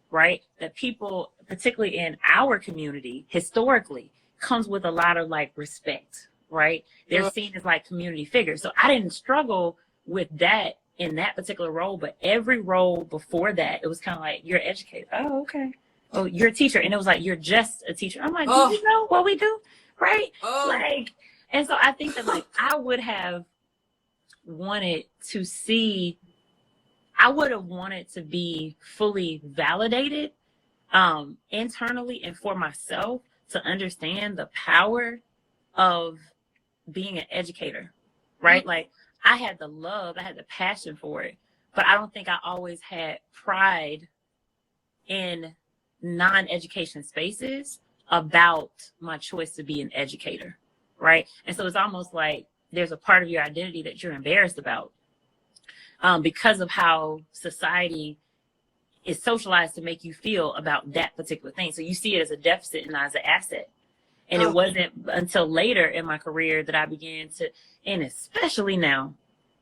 Speaker 3: right? That people, particularly in our community, historically, comes with a lot of like respect, right? They're seen as like community figures. So I didn't struggle with that in that particular role, but every role before that, it was kind of like, you're an educator. Oh, okay. Oh, you're a teacher. And it was like, you're just a teacher. I'm like, do you know what we do? Right? And so I think that like I would have wanted to see, I would have wanted to be fully validated internally and for myself to understand the power of being an educator, right? Like I had the love, I had the passion for it, but I don't think I always had pride in non-education spaces about my choice to be an educator, right? And so it's almost like there's a part of your identity that you're embarrassed about because of how society is socialized to make you feel about that particular thing. So you see it as a deficit and not as an asset. And it wasn't until later in my career that I began to, and especially now,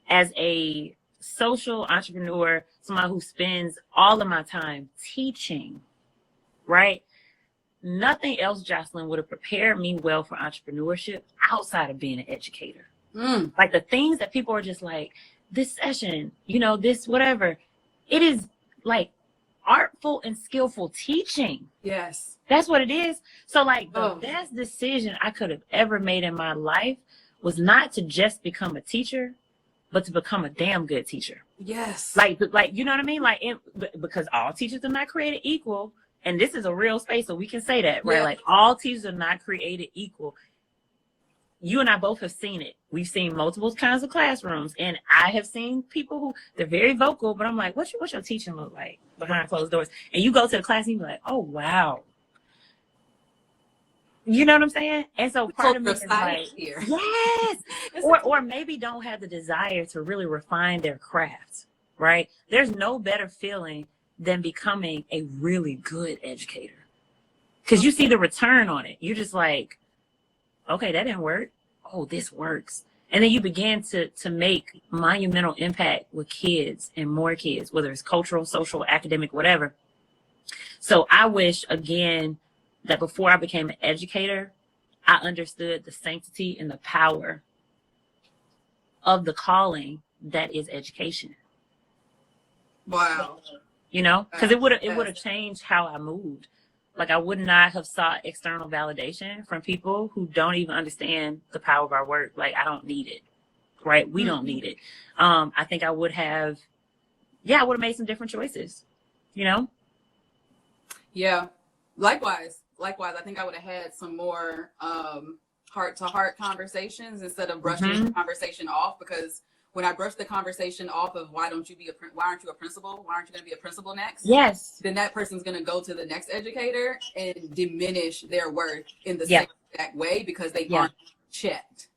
Speaker 3: as a social entrepreneur, someone who spends all of my time teaching, right? Nothing else, Joscelyn, would have prepared me well for entrepreneurship outside of being an educator. Like the things that people are just like, this session, you know, this whatever. It is like artful and skillful teaching.
Speaker 1: Yes.
Speaker 3: That's what it is. So like the best decision I could have ever made in my life was not to just become a teacher, but to become a damn good teacher.
Speaker 1: Yes.
Speaker 3: Like, you know what I mean? Like, because all teachers are not created equal. And this is a real space, so we can say that, right? Yeah. Like all teachers are not created equal. You and I both have seen it. We've seen multiple kinds of classrooms, and I have seen people who they're very vocal, but I'm like, what's your teaching look like behind closed doors? And you go to the class and you be like, oh wow. You know what I'm saying? And so part of me is like,
Speaker 1: here.
Speaker 3: Yes. or maybe don't have the desire to really refine their craft, right? There's no better feeling than becoming a really good educator. Because you see the return on it. You're just like, okay, that didn't work. Oh, this works. And then you begin to make monumental impact with kids and more kids, whether it's cultural, social, academic, whatever. So I wish, again, that before I became an educator, I understood the sanctity and the power of the calling that is education.
Speaker 1: Wow.
Speaker 3: You know, because it would have changed how I moved. Like I would not have sought external validation from people who don't even understand the power of our work. Like I don't need it, right? We don't need it. I think I would have made some different choices, you know?
Speaker 1: Yeah. Likewise. I think I would have had some more heart-to-heart conversations instead of brushing the conversation off, because when I brush the conversation off of why aren't you a principal? Why aren't you going to be a principal next?
Speaker 3: Yes.
Speaker 1: Then that person's going to go to the next educator and diminish their worth in the same exact way because they aren't checked.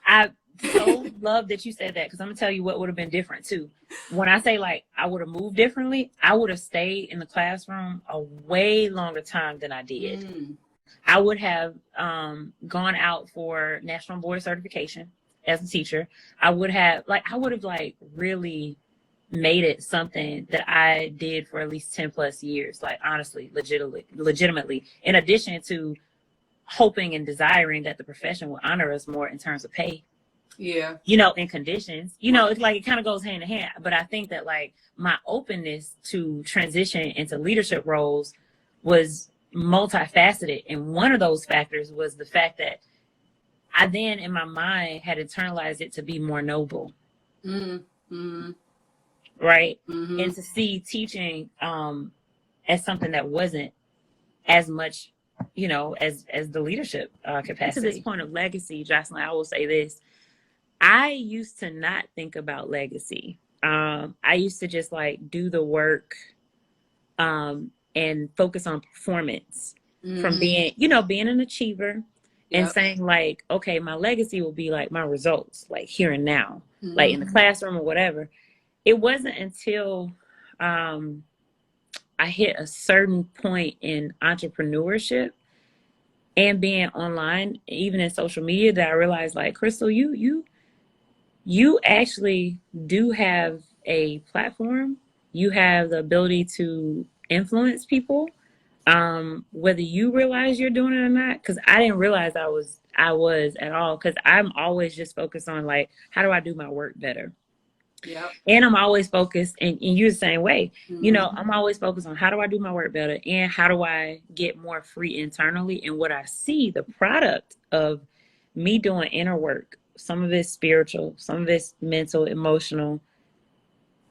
Speaker 3: I so love that you said that, because I'm going to tell you what would have been different too. When I say like I would have moved differently, I would have stayed in the classroom a way longer time than I did. I would have gone out for national board certification as a teacher. I would have really made it something that I did for at least 10 plus years, like honestly, legitimately, in addition to hoping and desiring that the profession will honor us more in terms of pay.
Speaker 1: Yeah.
Speaker 3: You know, and conditions, you know, it's like it kind of goes hand in hand. But I think that like my openness to transition into leadership roles was multifaceted. And one of those factors was the fact that I then in my mind had internalized it to be more noble. Right. And to see teaching as something that wasn't as much, you know, as the leadership capacity. To this point of legacy, Joscelyn, I will say this. I used to not think about legacy. I used to just like do the work and focus on performance from being an achiever and saying like, okay, my legacy will be like my results, like here and now, like in the classroom or whatever. It wasn't until I hit a certain point in entrepreneurship and being online, even in social media, that I realized like, Krystal, you actually do have a platform. You have the ability to influence people, whether you realize you're doing it or not. Because I didn't realize I was at all. Because I'm always just focused on like, how do I do my work better?
Speaker 1: Yep.
Speaker 3: And I'm always focused, and you're the same way. You know, I'm always focused on how do I do my work better, and how do I get more free internally. And what I see, the product of me doing inner work, some of it's spiritual, some of it's mental, emotional,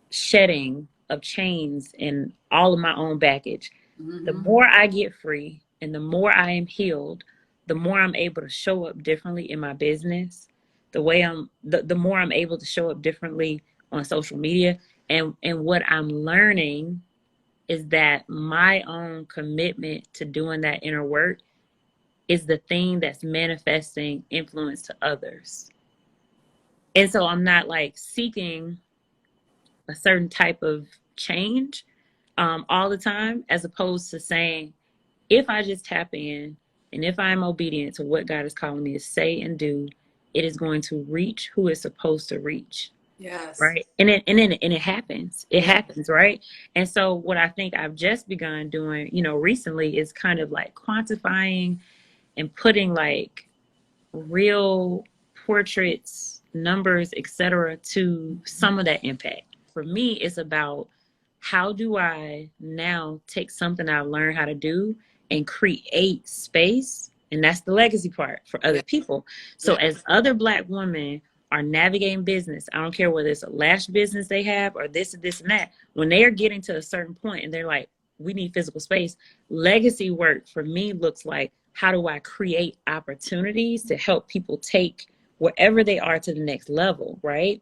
Speaker 3: shedding of chains and all of my own baggage. The more I get free and the more I am healed, the more I'm able to show up differently in my business, the more I'm able to show up differently on social media. And what I'm learning is that my own commitment to doing that inner work is the thing that's manifesting influence to others. And so I'm not like seeking a certain type of change all the time, as opposed to saying, if I just tap in And if I am obedient to what God is calling me to say and do, it is going to reach who it's supposed to reach.
Speaker 1: Yes.
Speaker 3: Right. And it happens. It happens. Right. And so what I think I've just begun doing, recently is kind of like quantifying and putting like real portraits, numbers, etc., to some of that impact. For me, it's about how do I now take something I've learned how to do and create space, and that's the legacy part for other people. So as other Black women are navigating business, I don't care whether it's a lash business they have or this and that, when they are getting to a certain point and they're like, we need physical space, legacy work for me looks like, how do I create opportunities to help people take wherever they are to the next level, right?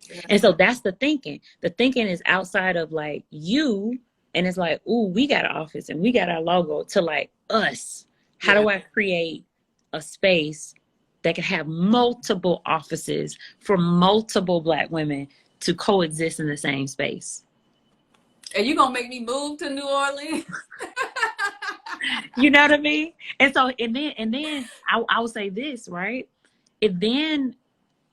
Speaker 3: Yeah. And so that's the thinking. The thinking is outside of like you, and it's like, ooh, we got an office and we got our logo, to like us. How do I create a space that can have multiple offices for multiple Black women to coexist in the same space?
Speaker 1: And you gonna make me move to New Orleans?
Speaker 3: You know what I mean? And so, and then I will say this, right? It then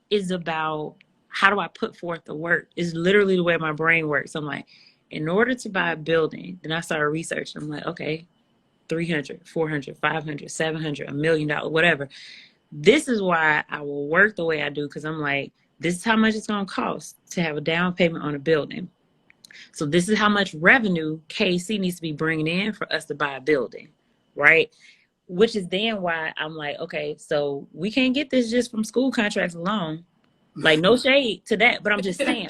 Speaker 3: is about, how do I put forth the work? Is literally the way my brain works. I'm like, in order to buy a building, then I started researching. I'm like, okay, 300, 400, 500, 700, $1 million, whatever. This is why I will work the way I do, because I'm like, this is how much it's going to cost to have a down payment on a building. So this is how much revenue KC needs to be bringing in for us to buy a building, right? Which is then why I'm like, okay, so we can't get this just from school contracts alone. Like, no shade to that, but I'm just saying,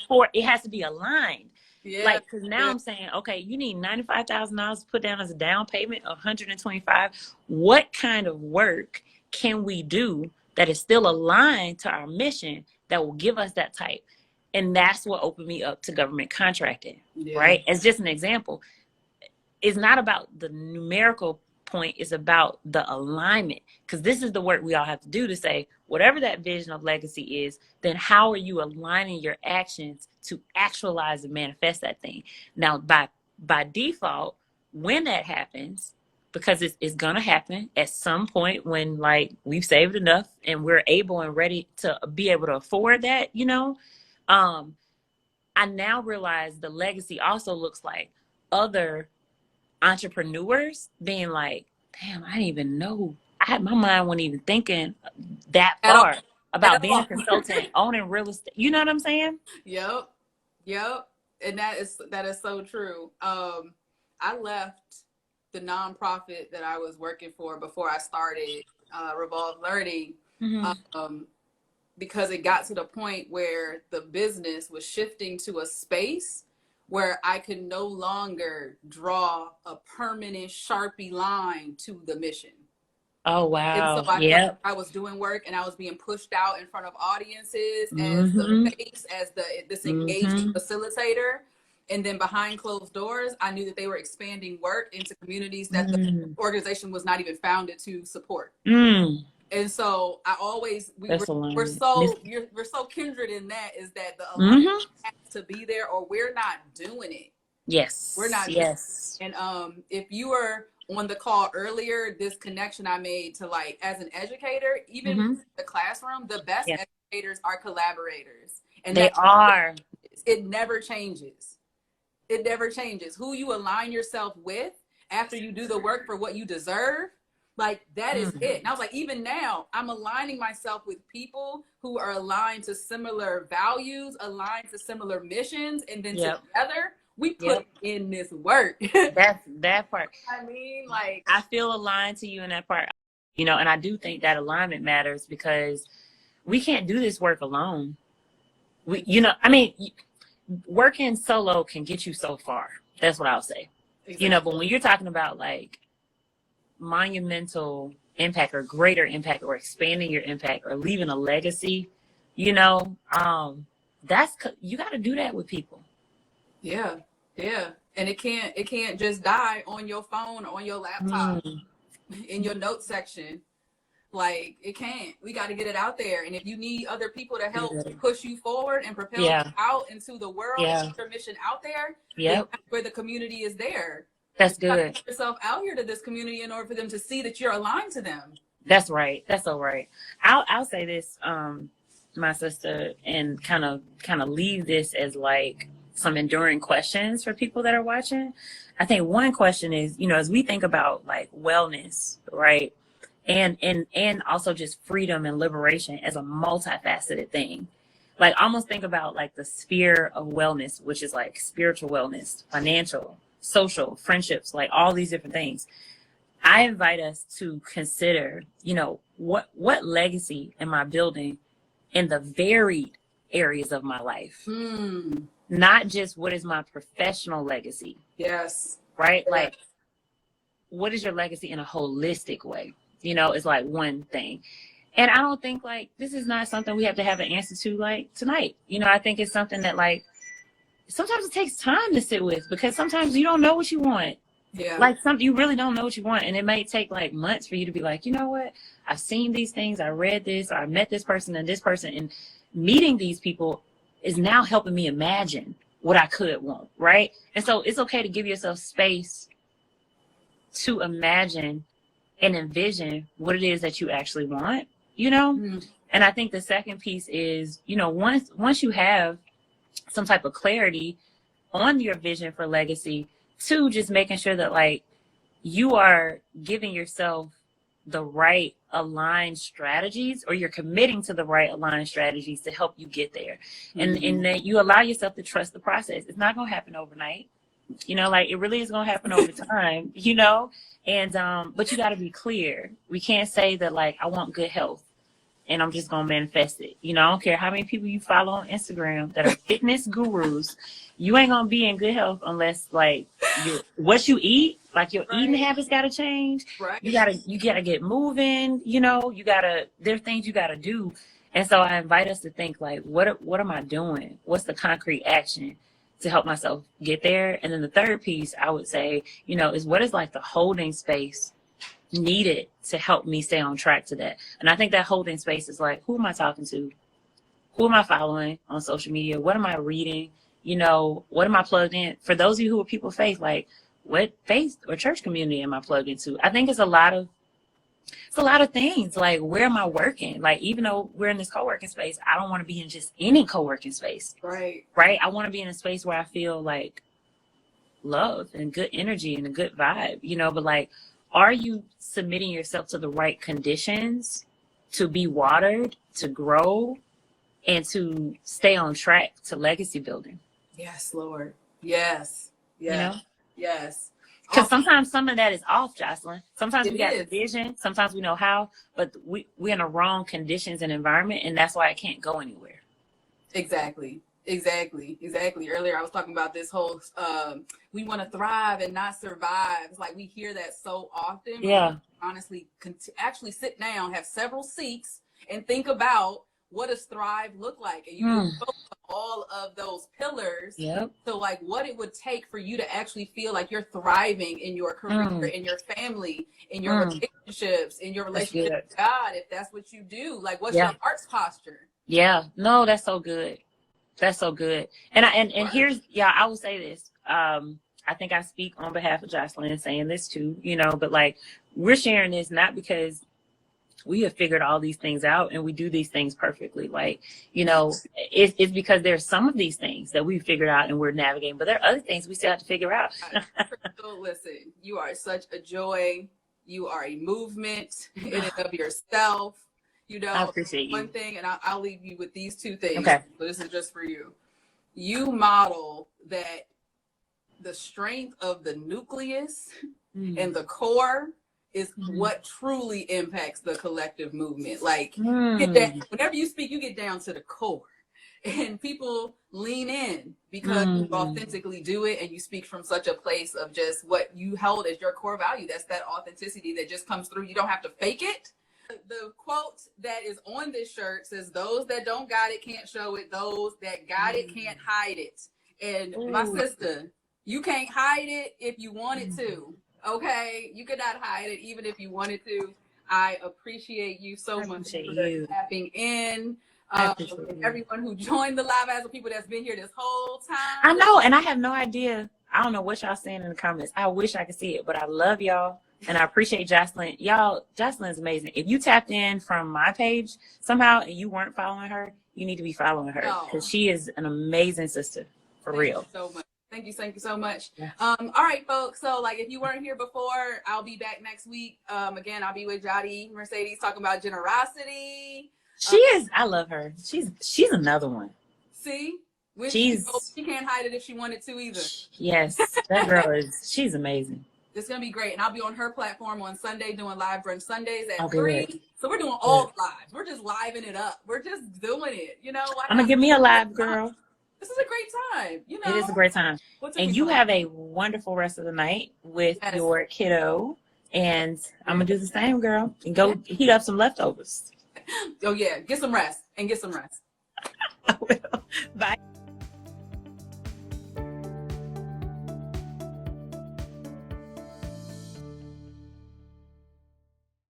Speaker 3: for it has to be aligned. Yeah. Like, because now I'm saying, okay, you need $95,000 to put down as a down payment of $125,000. What kind of work can we do that is still aligned to our mission that will give us that type? And that's what opened me up to government contracting, right? As just an example. It's not about the numerical point, it's about the alignment. Because this is the work we all have to do to say, whatever that vision of legacy is, then how are you aligning your actions to actualize and manifest that thing? Now, by default, when that happens, because it's going to happen at some point when like we've saved enough and we're able and ready to be able to afford that, I now realize the legacy also looks like other entrepreneurs being like, damn, I didn't even know. My mind wasn't even thinking that far about being a consultant, owning real estate. You know what I'm saying?
Speaker 1: Yep. And that is so true. I left the nonprofit that I was working for before I started Revolve Learning. Because it got to the point where the business was shifting to a space where I could no longer draw a permanent Sharpie line to the mission.
Speaker 3: Oh, wow.
Speaker 1: And so I felt like I was doing work and I was being pushed out in front of audiences as the face, as this engaged facilitator. And then behind closed doors, I knew that they were expanding work into communities that the organization was not even founded to support. And so I always, we're so kindred in that, is that the alignment has to be there or we're not doing it.
Speaker 3: Yes.
Speaker 1: We're not.
Speaker 3: Yes.
Speaker 1: And if you were on the call earlier, this connection I made to like, as an educator, even in the classroom, the best educators are collaborators. And
Speaker 3: they are.
Speaker 1: It never changes. It never changes. Who you align yourself with after you do the work for what you deserve, like that is it. And I was like, even now, I'm aligning myself with people who are aligned to similar values, aligned to similar missions, and then together we put in this work.
Speaker 3: That's that part.
Speaker 1: I mean, like,
Speaker 3: I feel aligned to you in that part, and I do think that alignment matters because we can't do this work alone. Working solo can get you so far. That's what I'll say. Exactly. But when you're talking about like monumental impact or greater impact or expanding your impact or leaving a legacy, that's, you got to do that with people.
Speaker 1: Yeah. And it can't just die on your phone, on your laptop, in your notes section. Like, it can't. We got to get it out there. And if you need other people to help push you forward and propel you out into the world and get your mission out there, then that's where the community is there.
Speaker 3: That's
Speaker 1: You gotta
Speaker 3: good.
Speaker 1: put yourself out here to this community in order for them to see that you're aligned to them.
Speaker 3: That's right. That's so right. I'll say this, my sister, and kind of leave this as like some enduring questions for people that are watching. I think one question is, you know, as we think about like wellness, right? And also just freedom and liberation as a multifaceted thing. Like almost think about like the sphere of wellness, which is like spiritual wellness, financial, social, friendships, like all these different things. I invite us to consider, you know, what legacy am I building in the varied areas of my life? Not just what is my professional legacy.
Speaker 1: Yes.
Speaker 3: Right?
Speaker 1: Yeah.
Speaker 3: Like, what is your legacy in a holistic way? You know, it's like one thing. And I don't think like this is not something we have to have an answer to like tonight. You know, I think it's something that like sometimes it takes time to sit with, because sometimes you don't know what you want.
Speaker 1: Yeah.
Speaker 3: Like you really don't know what you want. And it may take like months for you to be like, you know what? I've seen these things. I read this, or I met this person. And meeting these people is now helping me imagine what I could want. Right. And so it's okay to give yourself space to imagine and envision what it is that you actually want, you know? And I think the second piece is, you know, once you have some type of clarity on your vision for legacy, two, just making sure that like you are giving yourself the right aligned strategies, or you're committing to the right aligned strategies to help you get there. And that you allow yourself to trust the process. It's not going to happen overnight. You know, like it really is going to happen over time, you know, and, but you got to be clear. We can't say that like, I want good health and I'm just going to manifest it. You know, I don't care how many people you follow on Instagram that are fitness gurus. You ain't going to be in good health unless like what you eat, like your eating habits got to change.
Speaker 1: Right.
Speaker 3: You got to get moving, you know, there are things you got to do. And so I invite us to think like, what am I doing? What's the concrete action to help myself get there? And then the third piece I would say, you know, is what is like the holding space needed to help me stay on track to that. And I think that holding space is like, who am I talking to? Who am I following on social media? What am I reading? You know, what am I plugged in? For those of you who are people of faith, like what faith or church community am I plugged into? I think it's a lot of things. Like, where am I working? Like, even though we're in this co-working space, I don't want to be in just any co-working space.
Speaker 1: Right.
Speaker 3: I want to be in a space where I feel like love and good energy and a good vibe, you know, but like, are you submitting yourself to the right conditions to be watered, to grow, and to stay on track to legacy building?
Speaker 1: Yes, Lord. Yes. Yes.
Speaker 3: You know?
Speaker 1: Yes.
Speaker 3: Because sometimes some of that is off, Joscelyn. Sometimes we got
Speaker 1: is.
Speaker 3: the vision. Sometimes we know how, but we're in the wrong conditions and environment, and that's why it can't go anywhere.
Speaker 1: Exactly. Earlier, I was talking about this whole, we want to thrive and not survive. It's like we hear that so often.
Speaker 3: Yeah.
Speaker 1: Honestly, actually sit down, have several seats, and think about what does thrive look like. And you can focus on all of those pillars.
Speaker 3: Yep.
Speaker 1: So like what it would take for you to actually feel like you're thriving in your career, in your family, in your relationships, in your relationship with God, if that's what you do. Like what's your heart's posture?
Speaker 3: Yeah. No, that's so good. That's so good. And here's, I will say this. I think I speak on behalf of Joscelyn saying this too, you know, but like we're sharing this not because we have figured all these things out and we do these things perfectly. Like, you know, it's because there's some of these things that we've figured out and we're navigating, but there are other things we still have to figure out.
Speaker 1: So listen, you are such a joy. You are a movement in and of yourself. You know,
Speaker 3: I appreciate you.
Speaker 1: One thing, and I'll leave you with these two things.
Speaker 3: Okay.
Speaker 1: So this is just for you. You model that the strength of the nucleus and the core is what truly impacts the collective movement. Like whenever you speak, you get down to the core and people lean in because you authentically do it. And you speak from such a place of just what you held as your core value. That's that authenticity that just comes through. You don't have to fake it. The quote that is on this shirt says, those that don't got it can't show it. Those that got it can't hide it. And my sister, you can't hide it if you wanted to. Okay, you could not hide it even if you wanted to. I appreciate you so much for tapping in. Everyone who joined the live as the people that's been here this whole time.
Speaker 3: I know, and I have no idea. I don't know what y'all saying in the comments. I wish I could see it, but I love y'all. And I appreciate Joscelyn. Y'all, Joscelyn's amazing. If you tapped in from my page somehow and you weren't following her, you need to be following her because she is an amazing sister, for real.
Speaker 1: Thank you so much. Thank you so much.
Speaker 3: Yeah.
Speaker 1: All right, folks. So, like, if you weren't here before, I'll be back next week. Again, I'll be with Jody Mercedes talking about generosity.
Speaker 3: She is. I love her. She's another one.
Speaker 1: See,
Speaker 3: she
Speaker 1: can't hide it if she wanted to either.
Speaker 3: Yes, that girl she's amazing.
Speaker 1: It's gonna be great, and I'll be on her platform on Sunday doing live brunch Sundays at 3.
Speaker 3: Good.
Speaker 1: So we're doing all the lives. We're just living it up. We're just doing it. You know,
Speaker 3: I'm gonna give me a live, girl.
Speaker 1: This is a great time. You know,
Speaker 3: it is a great time. And you have a wonderful rest of the night with your kiddo. And I'm gonna do the same, girl, and go heat up some leftovers.
Speaker 1: Oh yeah, get some rest.
Speaker 3: I will. Bye.